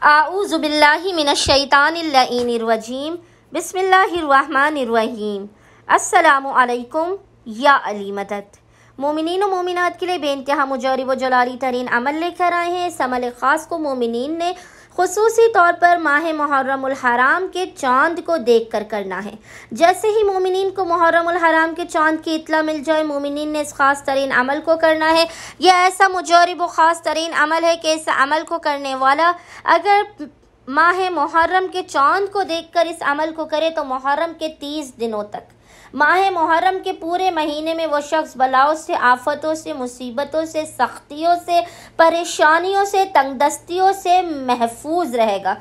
आऊज़ु बिल्लाहि मिनश्शैतानिर्रजीम बिस्मिल्लाहिर्रहमानिर्रहीम। अस्सलामु अलैकुम या अली मदद। मोमिनीन व मोमिनात के लिए बेइंतहा मुजरिब व जलाली तरीन अमल लेकर आए हैं। इस अमल ख़ास को मोमिनीन ने खुसूसी तौर पर माह मुहर्रमुल हराम के चाँद को देख कर करना है। जैसे ही मोमिनीन को मुहर्रमुल हराम के चाँद की इत्ला मिल जाए, मोमिनीन ने इस ख़ास तरीन अमल को करना है। यह ऐसा मुजरिब व ख़ास तरीन अमल है कि इस अमल को करने वाला अगर माह मुहर्रम के चाँद को देखकर इस अमल को करे तो मुहर्रम के 30 दिनों तक, माह मुहर्रम के पूरे महीने में वो शख्स बलाओं से, आफतों से, मुसीबतों से, सख्तियों से, परेशानियों से, तंगदस्तियों से महफूज रहेगा।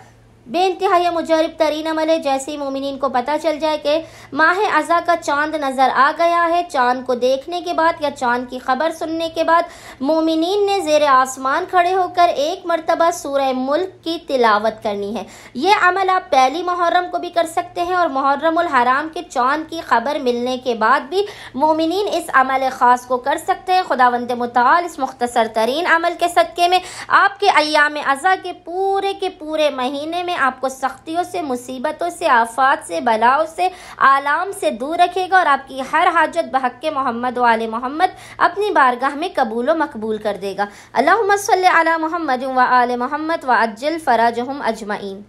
बेइंतहा यह मुजरिब तरीन अमल है। जैसे ही मोमिनीन को पता चल जाए कि माह अज़ा का चाँद नज़र आ गया है, चाँद को देखने के बाद या चाँद की खबर सुनने के बाद मोमिनीन ने ज़ेर आसमान खड़े होकर एक मरतबा सूरह मुल्क की तिलावत करनी है। यह अमल आप पहली मुहर्रम को भी कर सकते हैं और मुहर्रमुल हराम के चाँद की खबर मिलने के बाद भी मोमिनीन इस अमल ख़ास को कर सकते हैं। खुदावंद मुताल इस मुख्तसर तरीन अमल के सदक़े में आपके अय्याम अज़ा के पूरे महीने में आपको सख्तियों से, मुसीबतों से, आफात से, बलाओं से, आलाम से दूर रखेगा और आपकी हर हाजत बहक़्क़े मोहम्मद व आले मोहम्मद अपनी बारगाह में कबूल व मकबूल कर देगा। अल्लाहुम्मा सल्लि अला मुहम्मद व आले मोहम्मद व अज्जिल फराजहुम अजमईन।